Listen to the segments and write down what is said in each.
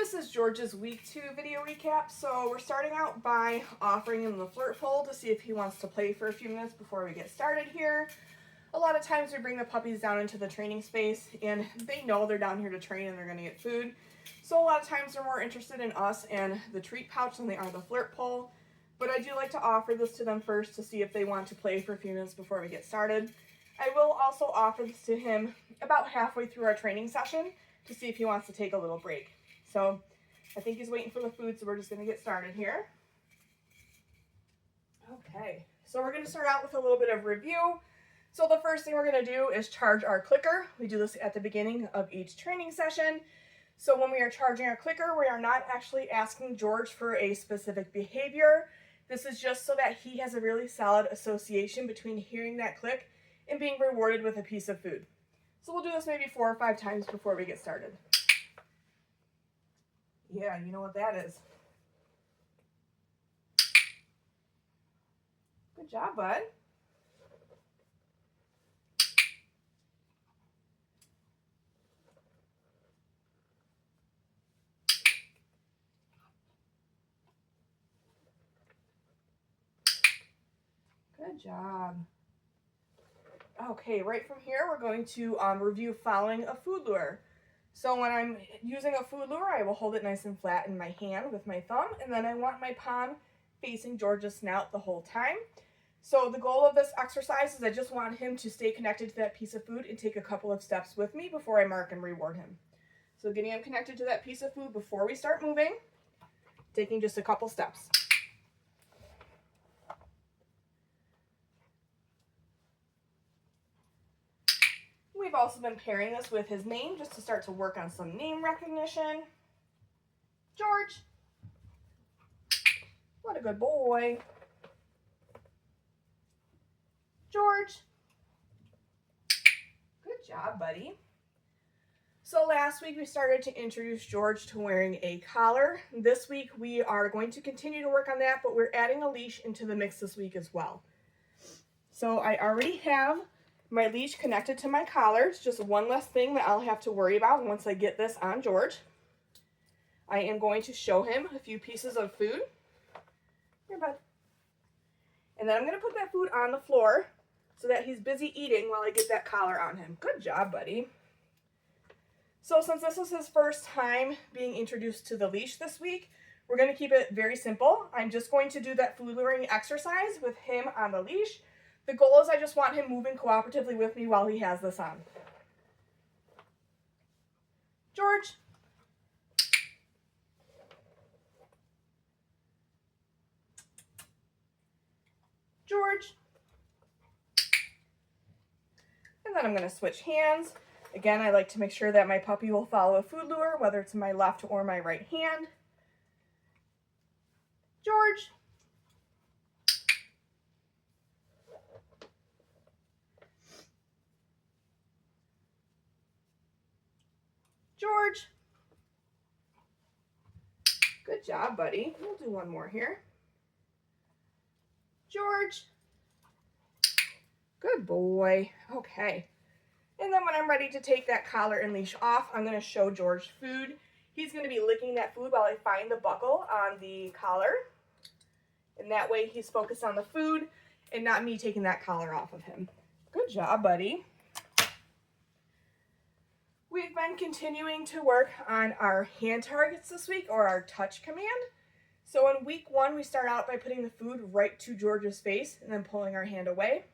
This is George's week 2 video recap. So we're starting out by offering him the flirt pole to see if he wants to play for a few minutes before we get started here. A lot of times we bring the puppies down into the training space and they know they're down here to train and they're going to get food. So a lot of times they're more interested in us and the treat pouch than they are the flirt pole. But I do like to offer this to them first to see if they want to play for a few minutes before we get started. I will also offer this to him about halfway through our training session to see if he wants to take a little break. So I think he's waiting for the food, so we're just going to get started here. Okay, so we're going to start out with a little bit of review. So the first thing we're going to do is charge our clicker. We do this at the beginning of each training session. So when we are charging our clicker, we are not actually asking George for a specific behavior. This is just so that he has a really solid association between hearing that click and being rewarded with a piece of food. So we'll do this maybe 4 or 5 times before we get started. Yeah, you know what that is. Good job, bud. Good job. Okay, right from here, we're going to review following a food lure. So when I'm using a food lure, I will hold it nice and flat in my hand with my thumb, and then I want my palm facing George's snout the whole time. So the goal of this exercise is I just want him to stay connected to that piece of food and take a couple of steps with me before I mark and reward him. So getting him connected to that piece of food before we start moving, taking just a couple steps. We've also been pairing this with his name just to start to work on some name recognition. George. What a good boy. George. Good job, buddy. So last week we started to introduce George to wearing a collar. This week we are going to continue to work on that, but we're adding a leash into the mix this week as well. So I already have my leash connected to my collar. It's just one less thing that I'll have to worry about once I get this on George. I am going to show him a few pieces of food. Here, bud. And then I'm going to put that food on the floor so that he's busy eating while I get that collar on him. Good job, buddy. So since this is his first time being introduced to the leash this week, we're going to keep it very simple. I'm just going to do that food luring exercise with him on the leash. The goal is I just want him moving cooperatively with me while he has this on. George. George. And then I'm going to switch hands. Again, I like to make sure that my puppy will follow a food lure, whether it's in my left or my right hand. George. George. Good job, buddy. We'll do one more here. George. Good boy. Okay. And then when I'm ready to take that collar and leash off, I'm going to show George food. He's going to be licking that food while I find the buckle on the collar. And that way he's focused on the food and not me taking that collar off of him. Good job, buddy. We've been continuing to work on our hand targets this week, or our touch command. So in week 1, we start out by putting the food right to George's face and then pulling our hand away.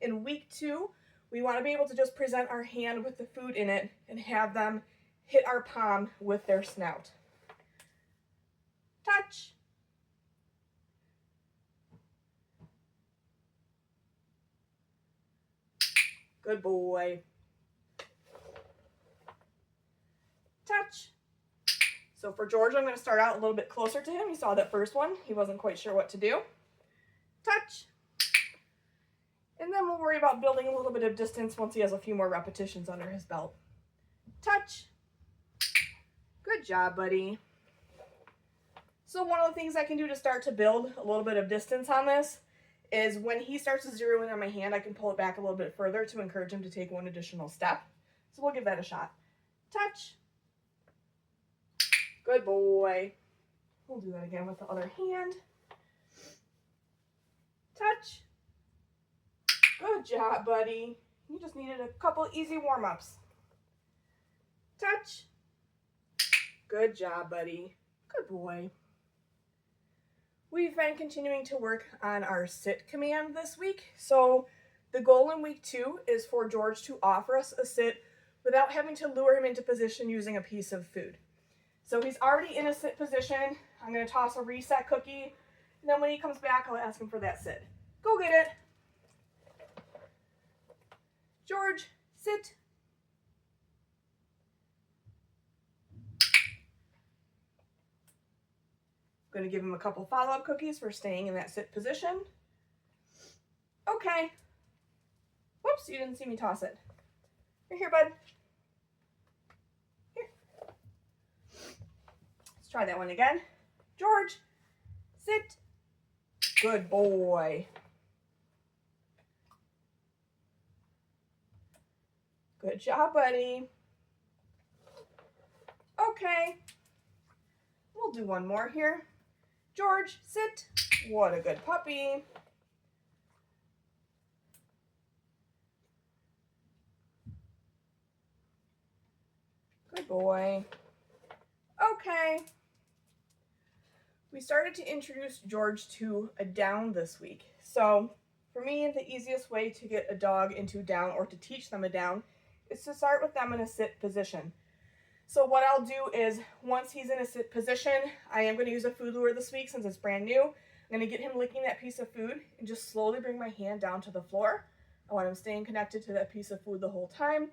In week 2, we want to be able to just present our hand with the food in it and have them hit our palm with their snout. Touch. Good boy. Touch. So for George, I'm going to start out a little bit closer to him. You saw that first one. He wasn't quite sure what to do. Touch. And then we'll worry about building a little bit of distance once he has a few more repetitions under his belt. Touch. Good job, buddy. So one of the things I can do to start to build a little bit of distance on this is when he starts to zero in on my hand, I can pull it back a little bit further to encourage him to take one additional step. So we'll give that a shot. Touch. Good boy. We'll do that again with the other hand. Touch. Good job, buddy. You just needed a couple easy warm-ups. Touch. Good job, buddy. Good boy. We've been continuing to work on our sit command this week. So the goal in week 2 is for George to offer us a sit without having to lure him into position using a piece of food. So he's already in a sit position. I'm going to toss a reset cookie, and then when he comes back, I'll ask him for that sit. Go get it. George, sit. I'm going to give him a couple follow-up cookies for staying in that sit position. Okay. Whoops, you didn't see me toss it. You're here, bud. Here. Let's try that one again. George, sit. Good boy. Good job, buddy. Okay. We'll do one more here. George, sit. What a good puppy. Good boy. Okay. We started to introduce George to a down this week. So for me, the easiest way to get a dog into down or to teach them a down is to start with them in a sit position. So what I'll do is once he's in a sit position, I am going to use a food lure this week since it's brand new. I'm going to get him licking that piece of food and just slowly bring my hand down to the floor. I want him staying connected to that piece of food the whole time.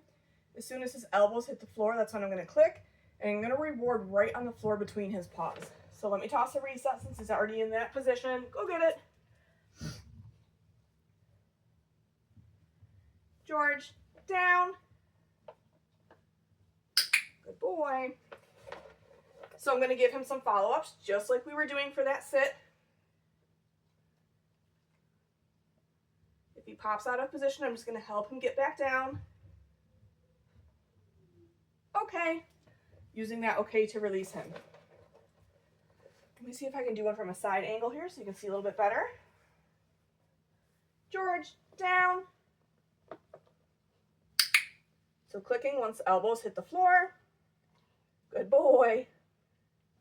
As soon as his elbows hit the floor, that's when I'm going to click, and I'm going to reward right on the floor between his paws. So let me toss a reset since he's already in that position. Go get it. George, down. Good boy. So I'm going to give him some follow-ups, just like we were doing for that sit. If he pops out of position, I'm just going to help him get back down. Okay. Using that okay to release him. Let me see if I can do one from a side angle here so you can see a little bit better. George, down. So clicking once elbows hit the floor. Good boy.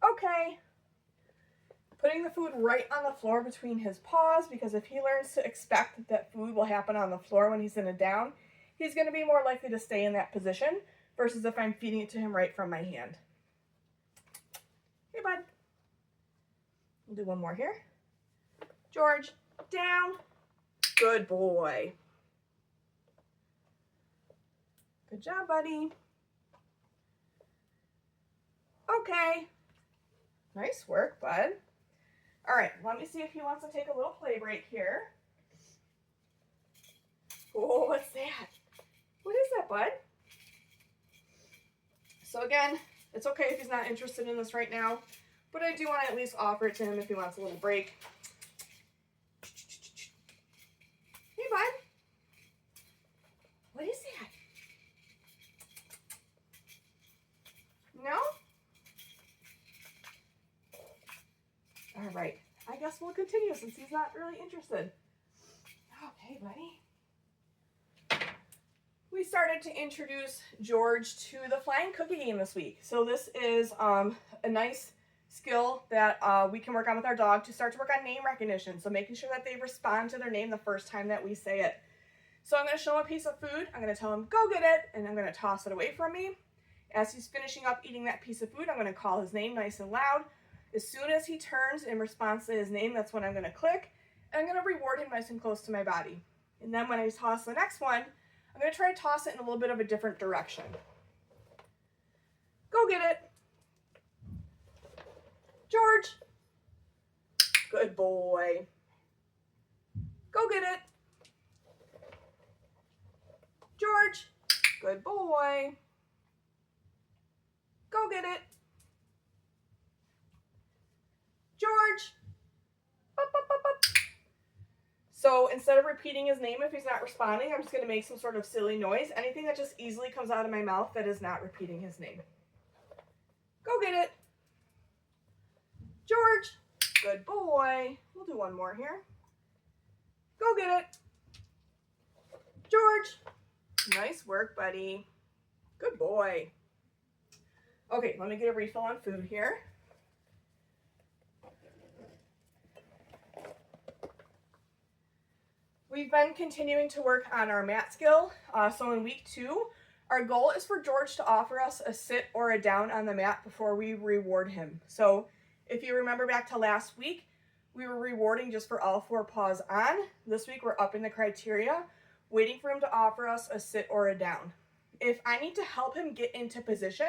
Okay. Putting the food right on the floor between his paws, because if he learns to expect that that food will happen on the floor when he's in a down, he's going to be more likely to stay in that position versus if I'm feeding it to him right from my hand. Hey, bud. We'll do one more here. George, down. Good boy. Good job, buddy. Okay. Nice work, bud. All right, let me see if he wants to take a little play break here. Oh, what's that? What is that, bud? So again, it's okay if he's not interested in this right now, but I do want to at least offer it to him if he wants a little break. Hey, bud. What is that? No? All right, I guess we'll continue since he's not really interested. Okay, buddy. We started to introduce George to the flying cookie game this week. So this is a nice skill that we can work on with our dog to start to work on name recognition. So making sure that they respond to their name the first time that we say it. So I'm going to show him a piece of food. I'm going to tell him, go get it, and I'm going to toss it away from me. As he's finishing up eating that piece of food, I'm going to call his name nice and loud. As soon as he turns in response to his name, that's when I'm going to click, and I'm going to reward him nice and close to my body. And then when I toss the next one, I'm going to try to toss it in a little bit of a different direction. Go get it. George. Good boy. Go get it. George. Good boy. Go get it. George. Bup, bup, bup, bup. So instead of repeating his name if he's not responding, I'm just going to make some sort of silly noise. Anything that just easily comes out of my mouth that is not repeating his name. Go get it. George, good boy. We'll do one more here. Go get it. George, nice work, buddy. Good boy. Okay, let me get a refill on food here. We've been continuing to work on our mat skill. So in week 2, our goal is for George to offer us a sit or a down on the mat before we reward him. So if you remember back to last week, we were rewarding just for all 4 paws on. This week we're upping the criteria, waiting for him to offer us a sit or a down. If I need to help him get into position,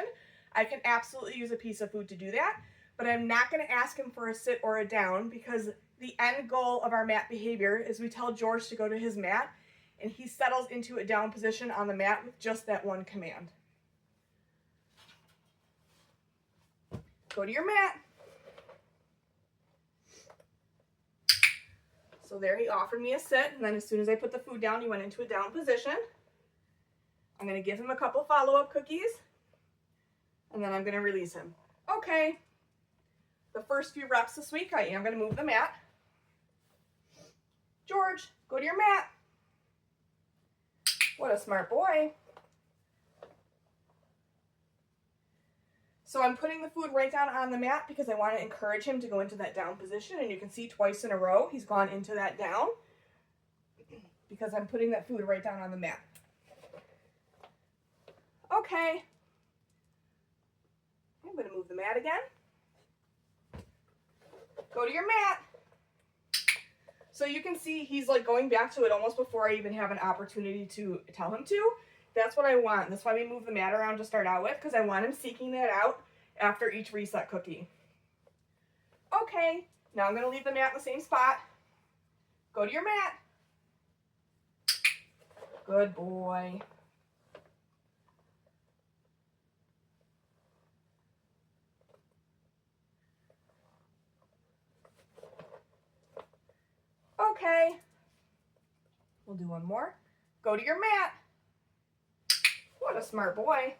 I can absolutely use a piece of food to do that, but I'm not going to ask him for a sit or a down because the end goal of our mat behavior is we tell George to go to his mat and he settles into a down position on the mat with just that one command. Go to your mat. So there he offered me a sit, and then as soon as I put the food down, he went into a down position. I'm going to give him a couple follow-up cookies, and then I'm going to release him. Okay, the first few reps this week, I am going to move the mat. George, go to your mat. What a smart boy. So I'm putting the food right down on the mat because I want to encourage him to go into that down position, and you can see twice in a row he's gone into that down because I'm putting that food right down on the mat. Okay, I'm going to move the mat again. Go to your mat. So you can see he's like going back to it almost before I even have an opportunity to tell him to. That's what I want. That's why we move the mat around to start out with, because I want him seeking that out after each reset cookie. Okay, now I'm going to leave the mat in the same spot. Go to your mat. Good boy. Okay, we'll do one more. Go to your mat. What a smart boy.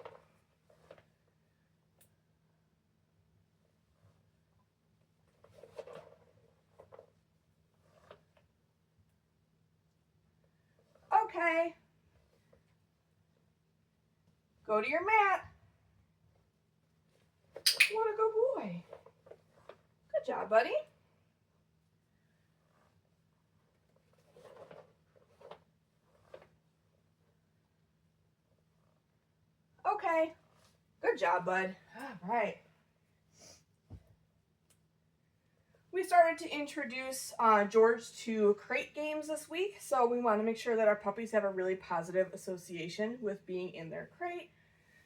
Okay, go to your mat. What a good boy. Good job, buddy. Okay, good job, bud. All right. We started to introduce George to crate games this week, so we want to make sure that our puppies have a really positive association with being in their crate.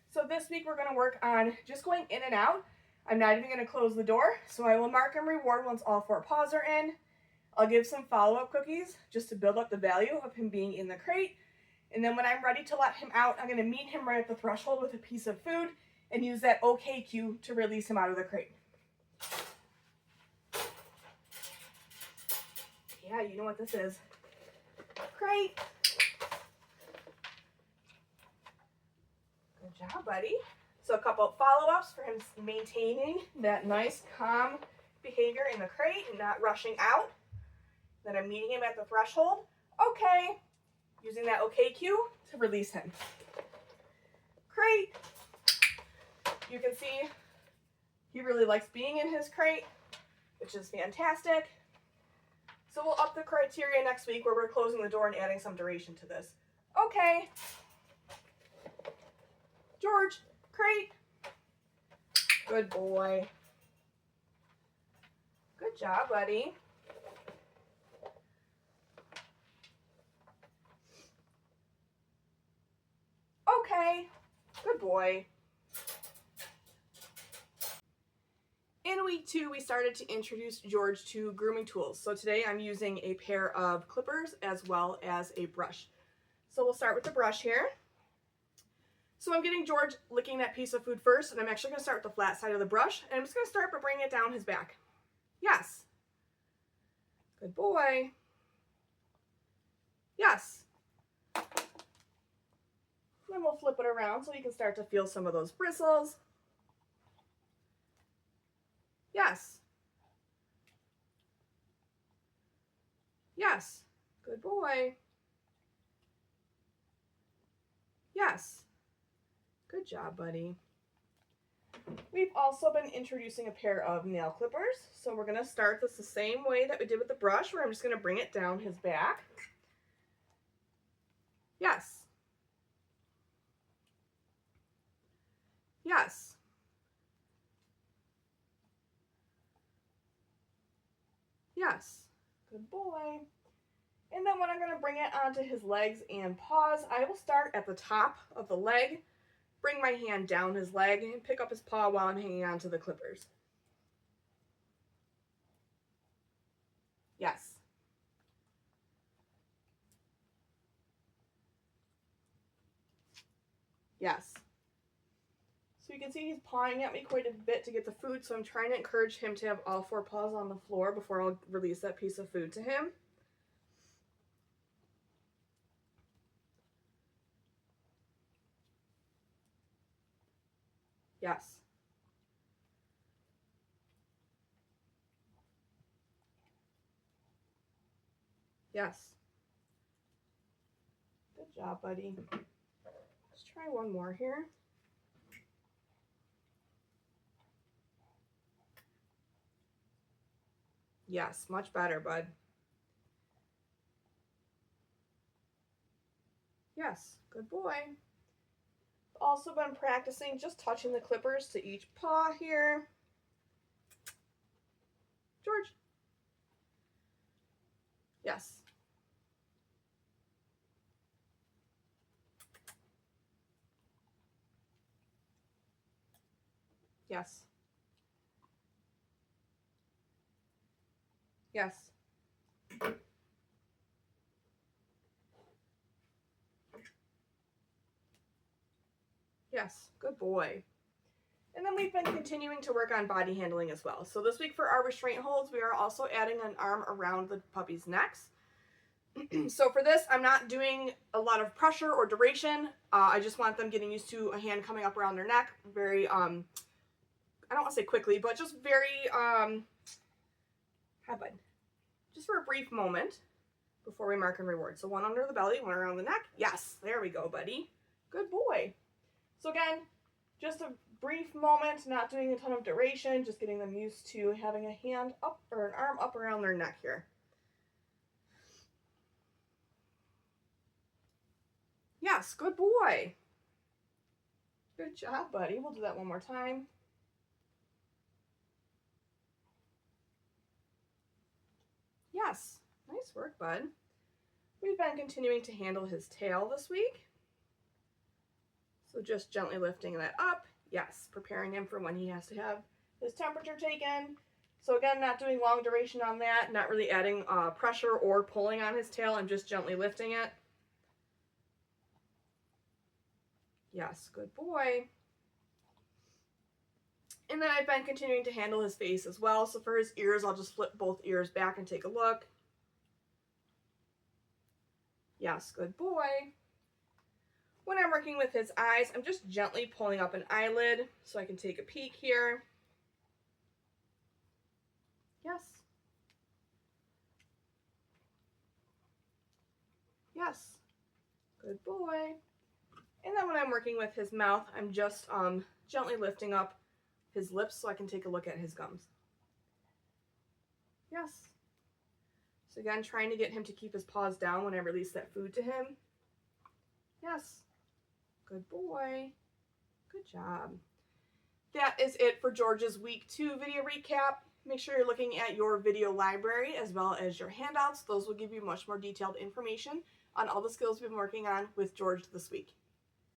So this week we're going to work on just going in and out. I'm not even going to close the door, so I will mark and reward once all 4 paws are in. I'll give some follow-up cookies just to build up the value of him being in the crate. And then when I'm ready to let him out, I'm going to meet him right at the threshold with a piece of food and use that OK cue to release him out of the crate. Yeah, you know what this is. Crate. Good job, buddy. So a couple of follow-ups for him maintaining that nice, calm behavior in the crate and not rushing out. Then I'm meeting him at the threshold. Okay. Using that OK cue to release him. Crate. You can see he really likes being in his crate, which is fantastic. So we'll up the criteria next week where we're closing the door and adding some duration to this. Okay. George, crate. Good boy. Good job, buddy. Okay, good boy. In week 2, we started to introduce George to grooming tools. So today I'm using a pair of clippers as well as a brush. So we'll start with the brush here. So I'm getting George licking that piece of food first, and I'm actually going to start with the flat side of the brush, and I'm just going to start by bringing it down his back. Yes. Good boy. Yes. Then we'll flip it around so you can start to feel some of those bristles. Yes. Yes. Good boy. Yes. Good job, buddy. We've also been introducing a pair of nail clippers. So we're going to start this the same way that we did with the brush, where I'm just going to bring it down his back. Yes. Yes. Yes. Good boy. And then when I'm going to bring it onto his legs and paws, I will start at the top of the leg, bring my hand down his leg, and pick up his paw while I'm hanging onto the clippers. Yes. Yes. So you can see he's pawing at me quite a bit to get the food, so I'm trying to encourage him to have all 4 paws on the floor before I'll release that piece of food to him. Yes. Yes. Good job, buddy. Let's try one more here. Yes, much better, bud. Yes, good boy. Also been practicing just touching the clippers to each paw here. George. Yes. Yes. Yes. Yes, good boy. And then we've been continuing to work on body handling as well. So this week for our restraint holds, we are also adding an arm around the puppy's necks. So for this, I'm not doing a lot of pressure or duration. I just want them getting used to a hand coming up around their neck very, I don't want to say quickly, but just very, just for a brief moment before we mark and reward. So one under the belly, one around the neck. Yes, there we go, buddy. Good boy. So again, just a brief moment, not doing a ton of duration, just getting them used to having a hand up or an arm up around their neck here. Yes, good boy. Good job, buddy. We'll do that one more time. Yes, nice work, bud. We've been continuing to handle his tail this week. So just gently lifting that up. Yes, preparing him for when he has to have his temperature taken. So again, not doing long duration on that, not really adding pressure or pulling on his tail. I'm just gently lifting it. Yes, good boy. And then I've been continuing to handle his face as well. So for his ears, I'll just flip both ears back and take a look. Yes, good boy. When I'm working with his eyes, I'm just gently pulling up an eyelid so I can take a peek here. Yes. Yes. Good boy. And then when I'm working with his mouth, I'm just gently lifting up his lips so I can take a look at his gums. Yes. So again, trying to get him to keep his paws down when I release that food to him. Yes. Good boy. Good job. That is it for George's week 2 video recap. Make sure you're looking at your video library as well as your handouts. Those will give you much more detailed information on all the skills we've been working on with George this week.